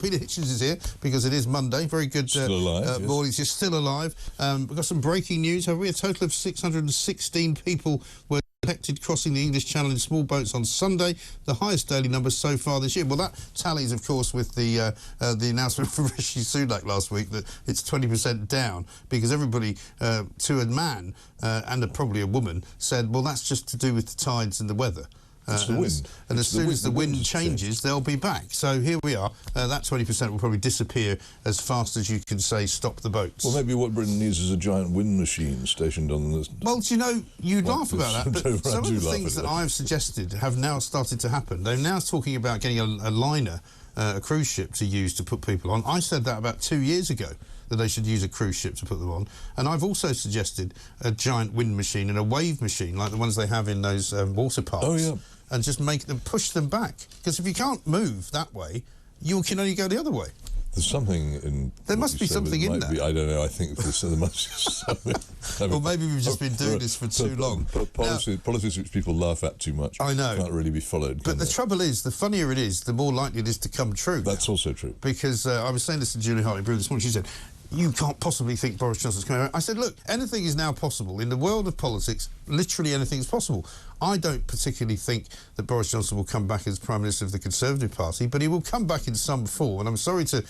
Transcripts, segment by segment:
Peter Hitchens is here because it is Monday. Very good morning. You're still alive. We've got some breaking news. Have we? A total of 616 people were detected crossing the English Channel in small boats on Sunday, the highest daily number so far this year. Well, that tallies, of course, with the announcement from Rishi Sunak last week that it's 20% down because everybody, to a man and probably a woman, said, well, that's just to do with the tides and the weather. It's the wind. And as soon as the wind changes, they'll be back. So here we are. That 20% will probably disappear as fast as you can say, stop the boats. Well, maybe what Britain needs is a giant wind machine stationed on the... Well, do you know, you'd laugh about that, but some of the things that I've suggested have now started to happen. They're now talking about getting a liner, a cruise ship to use to put people on. I said that about 2 years ago, that they should use a cruise ship to put them on. And I've also suggested a giant wind machine and a wave machine, like the ones they have in those water parks. Oh, yeah. And just make them, push them back. Because if you can't move that way, you can only go the other way. There's something in... There must be something in there. I don't know, I think there must be something. Well, maybe we've just been doing this for too long. Policies which people laugh at too much I know. Can't really be followed. But the trouble is, the funnier it is, the more likely it is to come true. That's also true. Because I was saying this to Julie Hartley-Brewer this morning, she said, you can't possibly think Boris Johnson's coming out. I said, look, anything is now possible. In the world of politics, literally anything is possible. I don't particularly think that Boris Johnson will come back as Prime Minister of the Conservative Party, but he will come back in some form. And I'm sorry to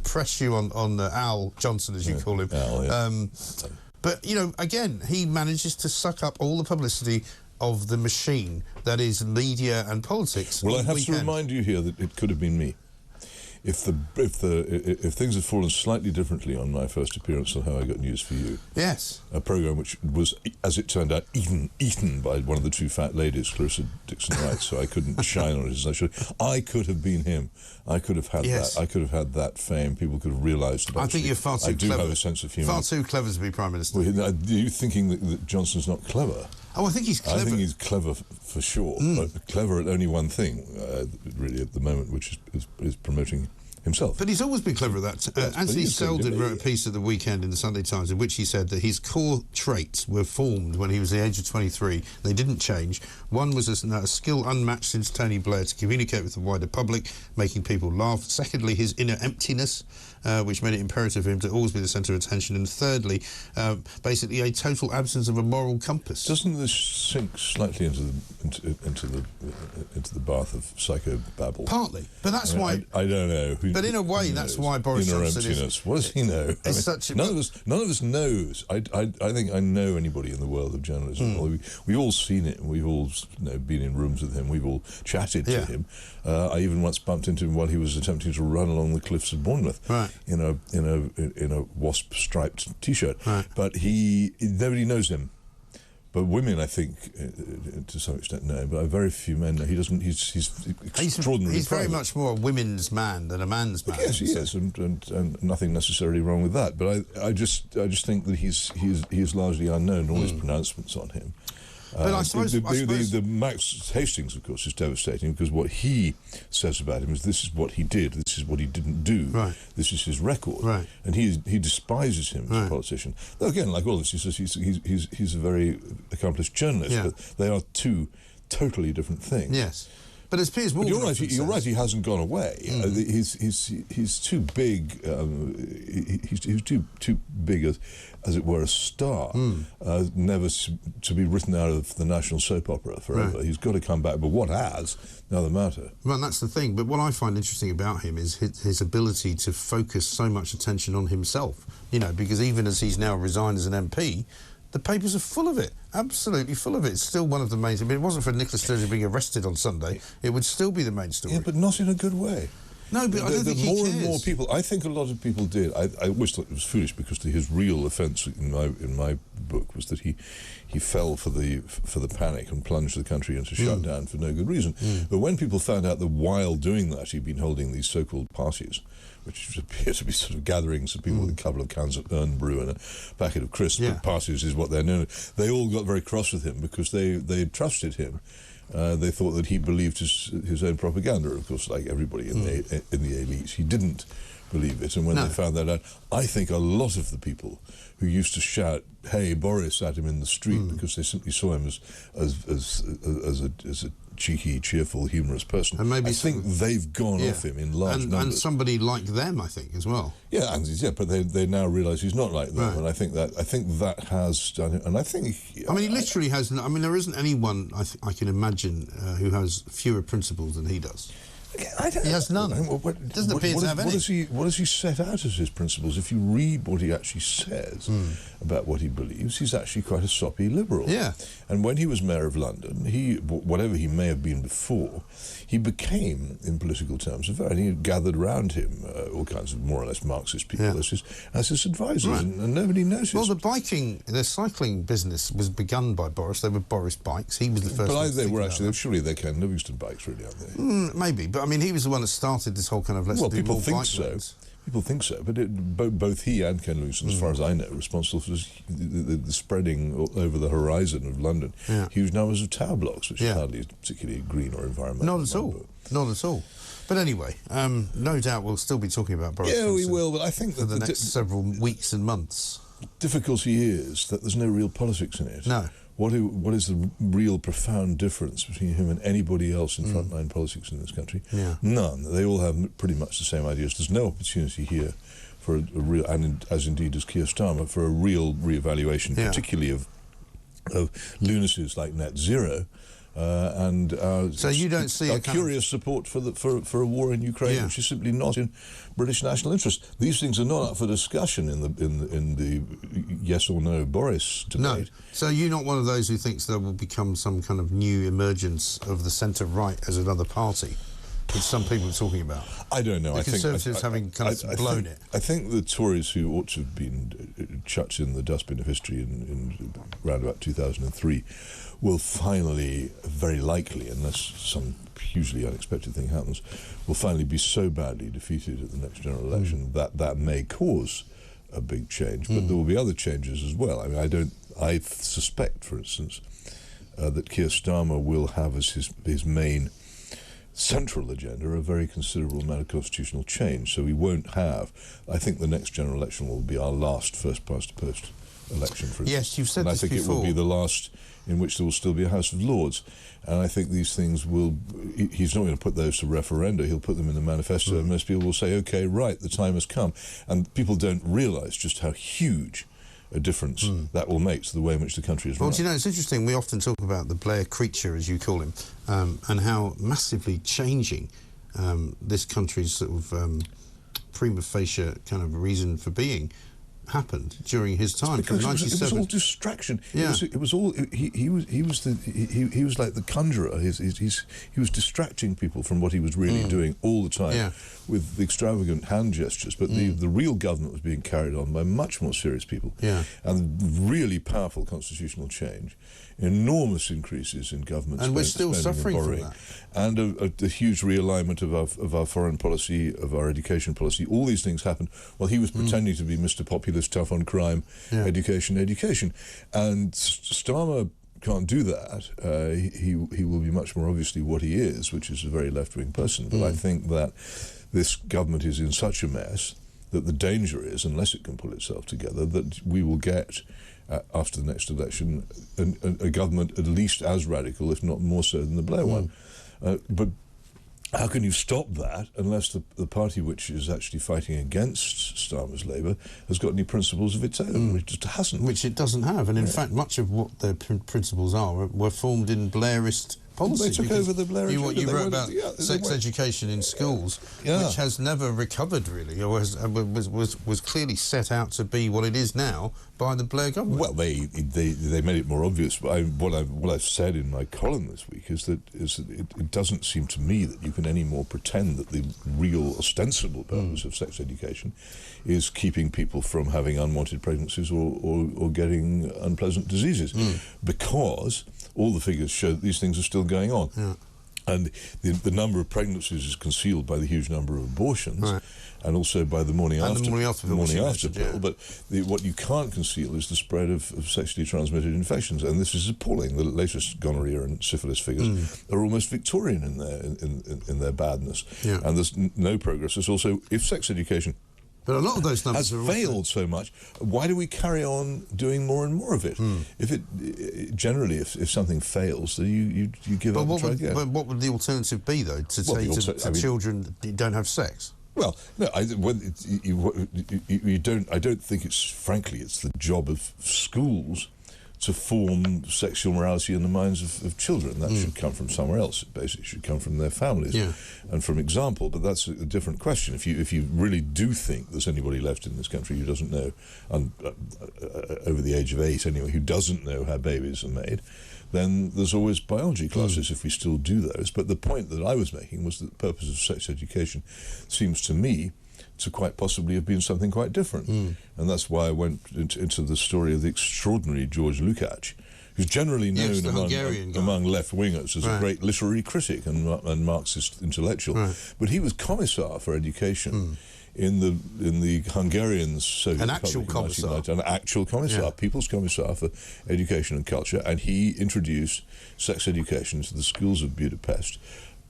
press you on Al Johnson, as you call him. Al, yeah. But, you know, again, he manages to suck up all the publicity of the machine that is media and politics. Well, I have to remind you here that it could have been me. If things had fallen slightly differently on my first appearance on How I Got News for You, yes, a programme which was, as it turned out, eaten by one of the two fat ladies, Clarissa Dixon-Wright, so I couldn't shine on it as I should. I could have been him. I could have had that. I could have had that fame. People could have realised that. I think you're far too clever. I do have a sense of humour. Far too clever to be Prime Minister. Well, are you thinking that Johnson's not clever? Oh, I think he's clever. I think he's clever for sure, but clever at only one thing, really, at the moment, which is promoting himself. But he's always been clever at that. Yes, Anthony Seldon wrote a piece at the weekend in the Sunday Times in which he said that his core traits were formed when he was the age of 23. They didn't change. One was a skill unmatched since Tony Blair to communicate with the wider public, making people laugh. Secondly, his inner emptiness, which made it imperative for him to always be the centre of attention. And thirdly, basically a total absence of a moral compass. Doesn't this sink slightly into the bath of psychobabble? Partly, but that's why I don't know. But in a way, that's why Boris Johnson is... What does he know? None of us knows. I think I know anybody in the world of journalism. We've all seen it, and we've all been in rooms with him. We've all chatted to him. I even once bumped into him while he was attempting to run along the cliffs of Bournemouth in a wasp-striped T-shirt. Right. But nobody knows him. But women, I think, to some extent, know. But very few men know. He doesn't. He's extraordinarily. He's very much more a women's man than a man's man. Yes, he is, and nothing necessarily wrong with that. But I just think that he's largely unknown. All his pronouncements on him. But I suppose the Max Hastings, of course, is devastating because what he says about him is this is what he did, this is what he didn't do, this is his record, and he despises him as a politician. Though again, like all this, he says he's a very accomplished journalist, but they are two totally different things. Yes. But as Piers Morgan you're right. He hasn't gone away. He's too big. He's too big as it were, a star. Never to be written out of the national soap opera forever. He's got to come back. But what has? Another matter. Well, that's the thing. But what I find interesting about him is his ability to focus so much attention on himself. You know, because even as he's now resigned as an MP, the papers are full of it, absolutely full of it. It's still one of the main... I mean, it wasn't for Nicola Sturgeon being arrested on Sunday, it would still be the main story. Yeah, but not in a good way. No, but I don't think he cares. More and more people... I think a lot of people did. I always thought it was foolish because his real offence in my book was that he fell for the panic and plunged the country into shutdown for no good reason. But when people found out that while doing that he'd been holding these so-called parties, which appear to be sort of gatherings of people with a couple of cans of Urn Brew and a packet of crisps, but parties is what they're known as. They all got very cross with him because they trusted him. They thought that he believed his own propaganda, of course, like everybody in the elites. He didn't believe it, and when they found that out, I think a lot of the people who used to shout "Hey, Boris" at him in the street because they simply saw him as a cheeky, cheerful, humorous person. And maybe I think they've gone off him in large numbers. And somebody like them, I think, as well. Yeah, but they now realise he's not like them, Right. and I think that has done it. And I think he literally has. I mean, there isn't anyone I can imagine who has fewer principles than he does. He has none. Doesn't appear to have any. What does he set out as his principles? If you read what he actually says about what he believes, he's actually quite a soppy liberal. Yeah. And when he was mayor of London, whatever he may have been before, he became, in political terms, he gathered around him all kinds of more or less Marxist people as his advisors, right. and nobody noticed. Well, the cycling business was begun by Boris. They were Boris bikes. He was the first. But they were actually, surely they can Livingston bikes, really, aren't they? Maybe, but I mean, he was the one that started this whole kind of people think so. People think so, but both he and Ken Livingstone, as far as I know, are responsible for the spreading over the horizon of London huge numbers of tower blocks, which is hardly particularly green or environmental. Not at all. Not at all. But anyway, no doubt we'll still be talking about Boris Johnson. Yeah, we will, but I think for the next several weeks and months. Difficulty is that there's no real politics in it. No. What is the real profound difference between him and anybody else in frontline politics in this country? Yeah. None. They all have pretty much the same ideas. There's no opportunity here for a real, and as indeed as Keir Starmer, for a real re-evaluation, particularly of lunacies like net zero. So you don't see a curious support for a war in Ukraine, which is simply not in British national interest. These things are not up for discussion in the yes or no Boris debate. No. So you're not one of those who thinks there will become some kind of new emergence of the centre right as another party, which some people are talking about. I don't know. The Conservatives having kind of blown it. I think the Tories, who ought to have been chucked in the dustbin of history in around about 2003, will finally, very likely, unless some hugely unexpected thing happens, will finally be so badly defeated at the next general election that may cause a big change. But there will be other changes as well. I mean, I suspect, for instance, that Keir Starmer will have as his main central agenda a very considerable amount of constitutional change. So we won't have, I think the next general election will be our last first-past-the-post election, for instance. Yes, you've said this before. And I think it will be the last in which there will still be a House of Lords. And I think these things he's not going to put those to referenda, he'll put them in the manifesto, and most people will say, OK, right, the time has come. And people don't realise just how huge a difference that will make to the way in which the country is run. Well, do you know, it's interesting, we often talk about the Blair creature, as you call him, and how massively changing this country's sort of prima facie kind of reason for being happened during his time from 97. It was all distraction. Yeah. It was all. He was like the conjurer. He was distracting people from what he was really doing all the time with the extravagant hand gestures. But the real government was being carried on by much more serious people. Yeah. And really powerful constitutional change, enormous increases in government and we're still suffering and borrowing, from that. And a huge realignment of our foreign policy, of our education policy. All these things happened while he was pretending to be Mr. Populist, tough on crime, education. And Starmer can't do that. He will be much more obviously what he is, which is a very left-wing person. But I think that this government is in such a mess that the danger is, unless it can pull itself together, that we will get, after the next election, a government at least as radical, if not more so, than the Blair one. But how can you stop that unless the party which is actually fighting against Starmer's Labour has got any principles of its own? It just hasn't. Which it doesn't have. And in fact, much of what their principles are were formed in Blairist policy. They took over the Blair agenda. You wrote about sex education in schools, which has never recovered really, or was clearly set out to be what it is now by the Blair government. Well, they made it more obvious. But what I've said in my column this week is that it doesn't seem to me that you can anymore pretend that the real ostensible purpose of sex education is keeping people from having unwanted pregnancies or getting unpleasant diseases, because all the figures show that these things are still going on. Yeah. And the number of pregnancies is concealed by the huge number of abortions, and also by the morning after pill. But what you can't conceal is the spread of sexually transmitted infections, and this is appalling. The latest gonorrhea and syphilis figures are almost Victorian in their badness, and there's no progress. There's also, if sex education But a lot of those numbers has failed so much. Why do we carry on doing more and more of it? If it generally, if something fails, then you give up and try again. But what would the alternative be, though, to say to children that you don't have sex? Well, no, you don't. I don't think it's the job of schools to form sexual morality in the minds of children. That should come from somewhere else. It basically should come from their families and from example. But that's a different question. If you really do think there's anybody left in this country who doesn't know, over the age of 8 anyway, who doesn't know how babies are made, then there's always biology classes if we still do those. But the point that I was making was that the purpose of sex education seems to me to quite possibly have been something quite different. And that's why I went into the story of the extraordinary George Lukács, who's generally known among left-wingers as a great literary critic and Marxist intellectual. But he was Commissar for Education in the Hungarian Soviet An actual Commissar. An actual Commissar, People's Commissar for Education and Culture, and he introduced sex education to the schools of Budapest,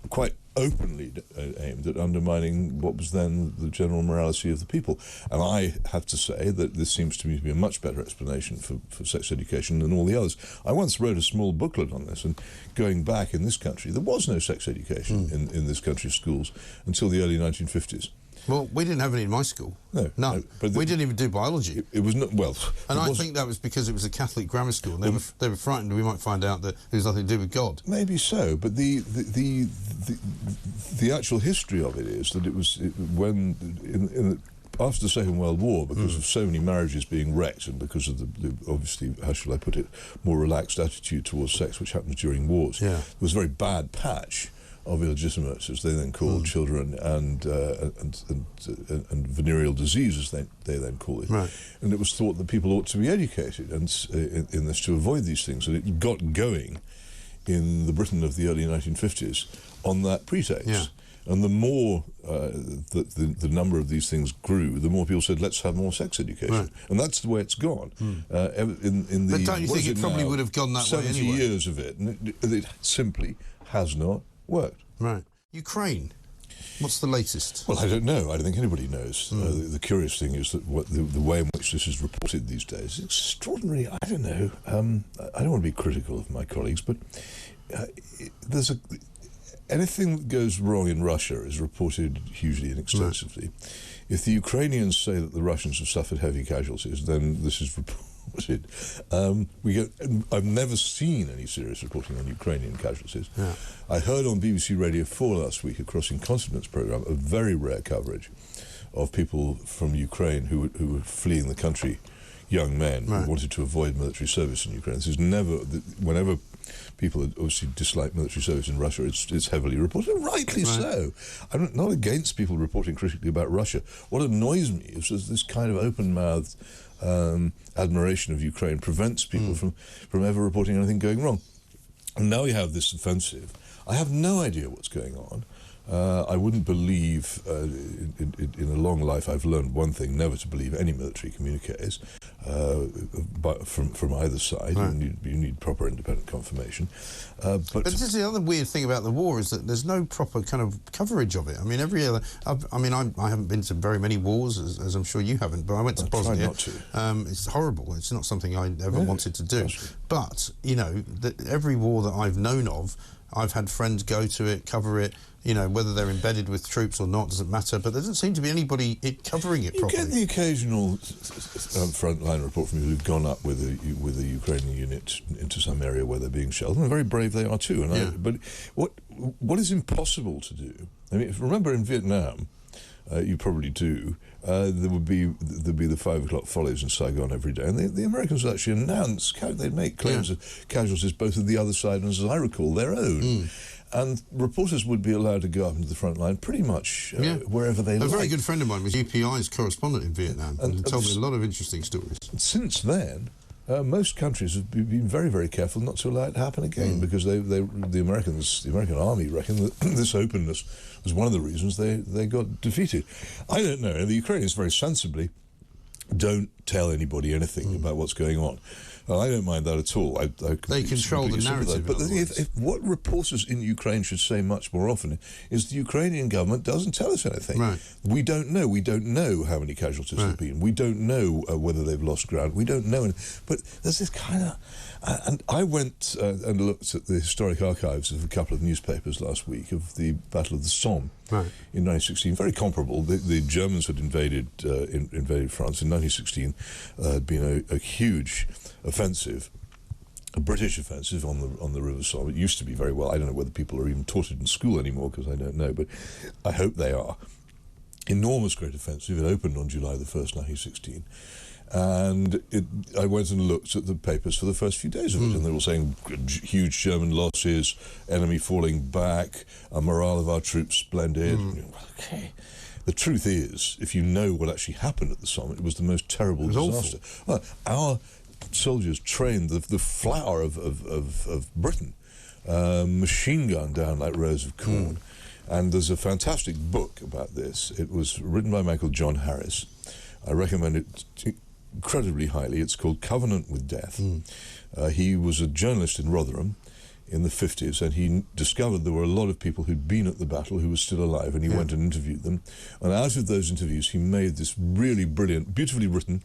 quite openly aimed at undermining what was then the general morality of the people. And I have to say that this seems to me to be a much better explanation for sex education than all the others. I once wrote a small booklet on this, and going back in this country, there was no sex education in this country's schools until the early 1950s. Well, we didn't have any in my school. No. But we didn't even do biology. It was not, well... And I think that was because it was a Catholic grammar school, and they were frightened we might find out that it was nothing to do with God. Maybe so, but the actual history of it is that it was after the Second World War, because of so many marriages being wrecked and because of the obviously, how shall I put it, more relaxed attitude towards sex which happens during wars, there was a very bad patch of illegitimate, as they then called children, and venereal diseases, they then call it. And it was thought that people ought to be educated and in this to avoid these things. And it got going in the Britain of the early 1950s on that pretext. And the more the number of these things grew, the more people said, let's have more sex education. And that's the way it's gone. But don't you think it probably would have gone that way anyway? 70 years of it, and it simply has not worked. Ukraine, what's the latest? Well, I don't know. I don't think anybody knows. The curious thing is that the way in which this is reported these days is extraordinary. I don't know. I don't want to be critical of my colleagues, but anything that goes wrong in Russia is reported hugely and extensively. If the Ukrainians say that the Russians have suffered heavy casualties, then this is reported. I've never seen any serious reporting on Ukrainian casualties. I heard on BBC Radio 4 last week, a Crossing Continents programme, a very rare coverage of people from Ukraine who were fleeing the country, young men who wanted to avoid military service in Ukraine. This is whenever people obviously dislike military service in Russia, it's heavily reported, and rightly so. I'm not against people reporting critically about Russia. What annoys me is this kind of open-mouthed admiration of Ukraine prevents people from ever reporting anything going wrong. And now we have this offensive. I have no idea what's going on. I wouldn't believe, in a long life I've learned one thing, never to believe any military communiques from either side. You need proper independent confirmation. But this is the other weird thing about the war, is that there's no proper kind of coverage of it. I mean, I haven't been to very many wars, as I'm sure you haven't, but I went to Bosnia. Not to. It's horrible. It's not something I ever wanted to do. But, every war that I've known of, I've had friends go to it, cover it, whether they're embedded with troops or not doesn't matter, but there doesn't seem to be anybody covering it properly. You get the occasional frontline report from people who've gone up with a Ukrainian unit into some area where they're being shelled, and very brave they are too. But what is impossible to do, I mean, remember in Vietnam, you probably do, there'd be the 5 o'clock follies in Saigon every day, and the Americans would actually announce, they'd make claims of casualties both of the other side and, as I recall, their own. And reporters would be allowed to go up into the most line pretty much wherever they liked. A very good friend of mine was UPI's correspondent in Vietnam, and told me a lot of interesting stories. Since then, most countries have been very, very careful not to allow it to happen again, because the American army reckon that this openness was one of the reasons they got defeated. I don't know. And the Ukrainians very sensibly don't tell anybody anything about what's going on. Well, I don't mind that at all. They control the narrative. But what reporters in Ukraine should say much more often is the Ukrainian government doesn't tell us anything. Right. We don't know. We don't know how many casualties there have been. We don't know whether they've lost ground. We don't know. But there's this kind of... and I went and looked at the historic archives of a couple of newspapers last week of the Battle of the Somme in 1916. Very comparable. The Germans had invaded France in 1916. Had been a huge offensive, a British offensive on the River Somme. It used to be very well. I don't know whether people are even taught it in school anymore, because I don't know, but I hope they are. Enormous great offensive. It opened on July the 1st, 1916. And I went and looked at the papers for the first few days of it, and they were saying huge German losses, enemy falling back, morale of our troops splendid. Okay. The truth is, if you know what actually happened at the Somme, it was the most terrible disaster. Well, our soldiers trained the flower of Britain, machine gunned down like rows of corn. And there's a fantastic book about this. It was written by a man called John Harris. I recommend it incredibly highly. It's called Covenant with Death. He was a journalist in Rotherham in the 50s, and he discovered there were a lot of people who'd been at the battle who were still alive, and he went and interviewed them. And out of those interviews, he made this really brilliant, beautifully written,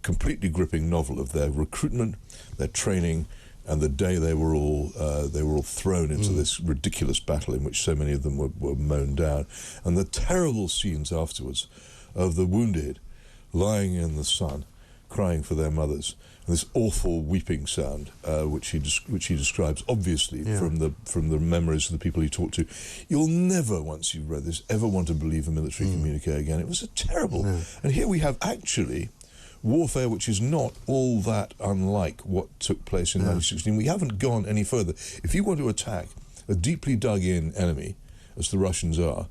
completely gripping novel of their recruitment, their training, and the day they were all thrown into this ridiculous battle in which so many of them were mown down, and the terrible scenes afterwards of the wounded lying in the sun, crying for their mothers, and this awful weeping sound, which he describes obviously from the memories of the people he talked to. You'll never, once you've read this, ever want to believe a military communique again. It was a terrible. And here we have actually warfare which is not all that unlike what took place in 1916. We haven't gone any further. If you want to attack a deeply dug-in enemy, as the Russians are,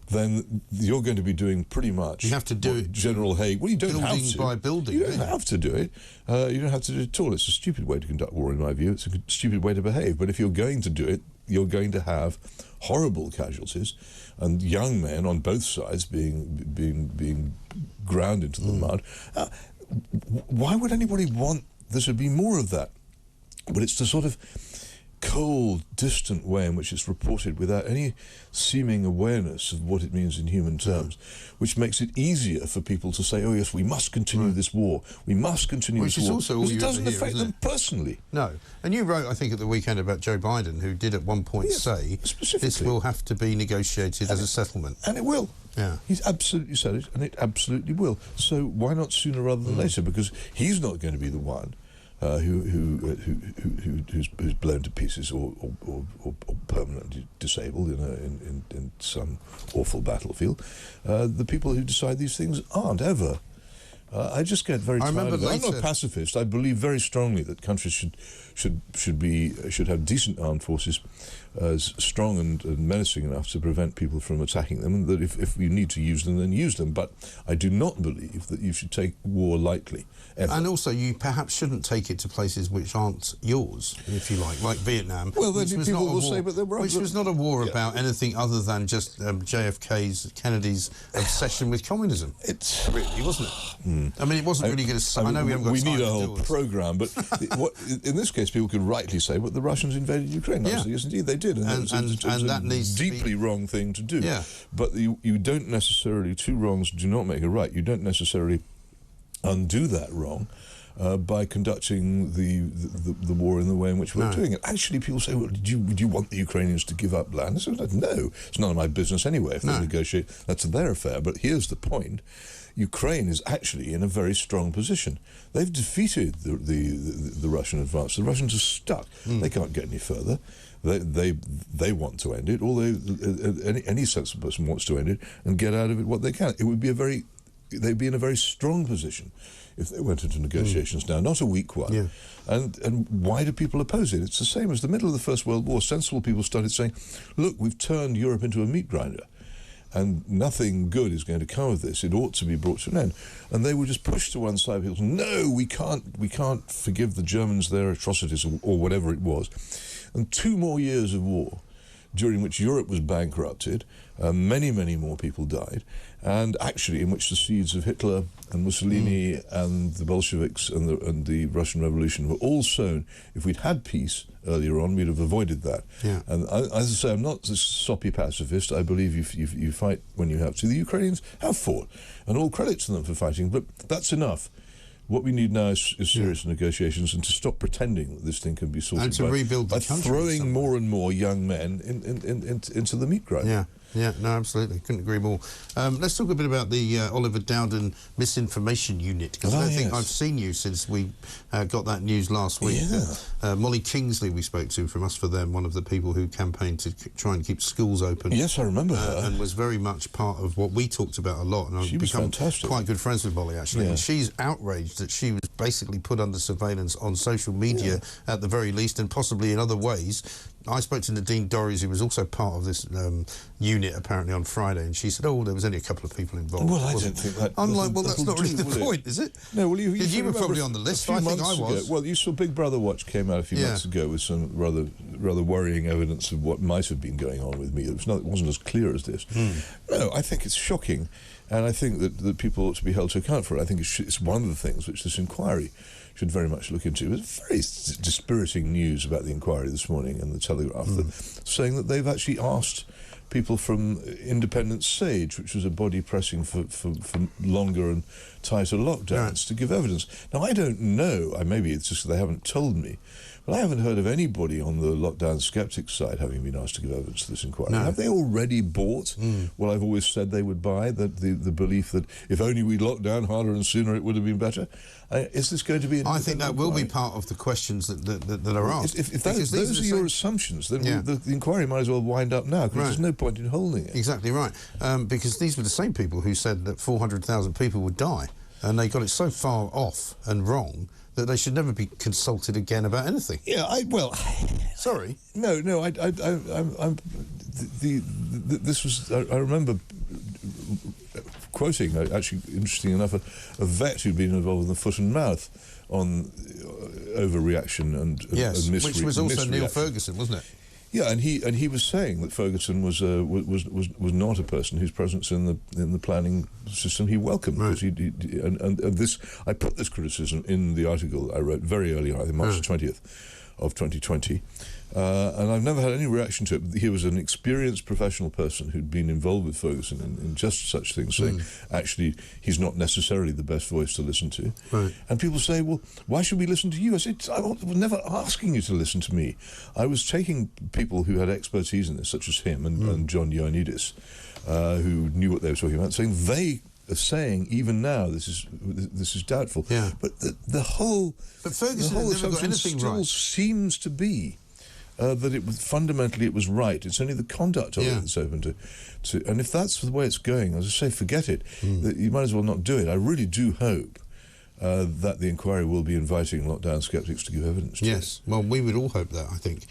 then you're going to be doing pretty much. You have to do it. General Haig. Well, you don't have to. Building by building. You don't have to do it. You don't have to do it at all. It's a stupid way to conduct war, in my view. It's a stupid way to behave. But if you're going to do it, you're going to have horrible casualties, and young men on both sides being ground into the mud. Why would anybody want there to be more of that? But it's the sort of cold, distant way in which it's reported without any seeming awareness of what it means in human terms, which makes it easier for people to say, oh yes, we must continue this war, we must continue this war, because it doesn't affect them personally. No. And you wrote, I think, at the weekend about Joe Biden, who did at one point say this will have to be negotiated as a settlement. And it will. Yeah. He's absolutely said it, and it absolutely will. So why not sooner rather than later? Because he's not going to be the one who's blown to pieces or permanently disabled in some awful battlefield. The people who decide these things aren't ever. I just get very tired of it. I'm not a pacifist. I believe very strongly that countries should have decent armed forces, strong and menacing enough to prevent people from attacking them, and that if you need to use them, then use them. But I do not believe that you should take war lightly, ever. And also, you perhaps shouldn't take it to places which aren't yours, if you like Vietnam. Well, then people will say, but which was not a war about anything other than just Kennedy's obsession with communism. It's really, wasn't it? I mean, it wasn't really going to... I know we haven't got time to do need a whole programme, but in this case, people could rightly say, but the Russians invaded Ukraine. Yes, indeed, they did. And that needs to be a deeply wrong thing to do. Yeah. But you don't necessarily... Two wrongs do not make a right. You don't necessarily undo that wrong by conducting the war in the way in which we're doing it. Actually, people say, well, would you want the Ukrainians to give up land? I said, no, it's none of my business anyway. If they negotiate, that's their affair. But here's the point. Ukraine is actually in a very strong position. They've defeated the Russian advance. The Russians are stuck. They can't get any further. They want to end it. Any sensible person wants to end it and get out of it what they can. It would be they'd be in a very strong position if they went into negotiations now, not a weak one. Yeah. And why do people oppose it? It's the same as the middle of the First World War. Sensible people started saying, look, we've turned Europe into a meat grinder, and nothing good is going to come of this. It ought to be brought to an end. And they were just pushed to one side. People said, no, we can't forgive the Germans their atrocities, or whatever it was. And 2 more years of war, during which Europe was bankrupted, many more people died, and actually in which the seeds of Hitler and Mussolini and the Bolsheviks and the Russian Revolution were all sown. If we'd had peace earlier on, we'd have avoided that. Yeah. And as I say, I'm not a soppy pacifist. I believe you fight when you have to. The Ukrainians have fought, and all credit to them for fighting, but that's enough. What we need now is serious negotiations, and to stop pretending that this thing can be sorted and to rebuild the country by throwing more and more young men into the meat grinder. Yeah. Yeah, no, absolutely. Couldn't agree more. Let's talk a bit about the Oliver Dowden Misinformation Unit, because I don't think I've seen you since we got that news last week. Yeah. Molly Kingsley we spoke to from Us For Them, one of the people who campaigned to try and keep schools open. Yes, I remember her. And was very much part of what we talked about a lot. And She was fantastic. Quite good friends with Molly, actually. Yeah. And she's outraged that she was basically put under surveillance on social media at the very least, and possibly in other ways. I spoke to Nadine Dorries, who was also part of this unit apparently on Friday, and she said, "Oh, there was only a couple of people involved." Well, I don't think that. I'm like, well, that's not really the point, is it? No, well, you were probably on the list. I think I was. Well, you saw Big Brother Watch came out a few months ago with some rather worrying evidence of what might have been going on with me. It wasn't as clear as this. No, I think it's shocking, and I think that people ought to be held to account for it. I think it's one of the things which this inquiry should very much look into. It was very dispiriting news about the inquiry this morning in the Telegraph, saying that they've actually asked people from Independent Sage, which was a body pressing for longer and tighter lockdowns, to give evidence. Now, I don't know, maybe it's just they haven't told me, but I haven't heard of anybody on the lockdown skeptics side having been asked to give evidence to this inquiry. Have they already bought what I've always said they would buy, the belief that if only we'd locked down harder and sooner it would have been better? Is this going to be an I think that will be part of the questions that are asked. If those are your assumptions, then the inquiry might as well wind up now, because there's no point in holding it. Exactly right. Because these were the same people who said that 400,000 people would die, and they got it so far off and wrong that they should never be consulted again about anything. Yeah, sorry. No, this was. I remember quoting, actually, interesting enough, a vet who'd been involved in the foot and mouth on overreaction and which was also Neil Ferguson, wasn't it? Yeah, and he was saying that Ferguson was not a person whose presence in the planning system he welcomed. Right. And this, I put this criticism in the article I wrote very early on, I think March 20th of 2020, and I've never had any reaction to it. He was an experienced professional person who'd been involved with Ferguson in just such things, saying actually he's not necessarily the best voice to listen to. Right. And people say, well, why should we listen to you? I said, I was never asking you to listen to me. I was taking people who had expertise in this, such as him and John Ioannidis, who knew what they were talking about, saying they are saying even now this is doubtful. Yeah. But the whole assumption still seems to be that fundamentally it was right. It's only the conduct of it that's open to, and if that's the way it's going, as I say, forget it. You might as well not do it. I really do hope that the inquiry will be inviting lockdown skeptics to give evidence to it. Well, we would all hope that, I think.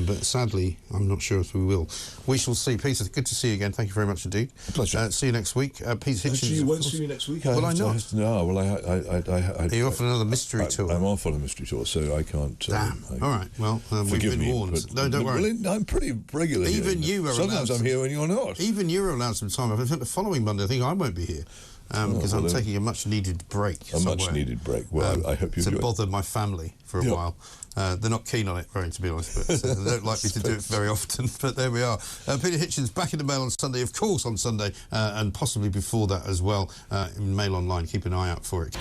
But sadly, I'm not sure if we will. We shall see. Peter, good to see you again. Thank you very much indeed. A pleasure. See you next week. Peter Hitchens. You won't see me next week? Will I not? No, well, Are you off on another mystery tour? I'm off on a mystery tour, so I can't... Damn. All right. Well, we've been warned. No, don't worry. I'm pretty regular. Even you are Sometimes I'm here when you're not. Even you're allowed some time off. In fact, the following Monday, I think I won't be here. Because I'm taking a much-needed break. Much-needed break. Well, I hope you enjoy it. To bother my family for a while. They're not keen on it, to be honest, but they don't like me to do it very often. But there we are. Peter Hitchens back in the Mail on Sunday, of course, on Sunday, and possibly before that as well in Mail Online. Keep an eye out for it.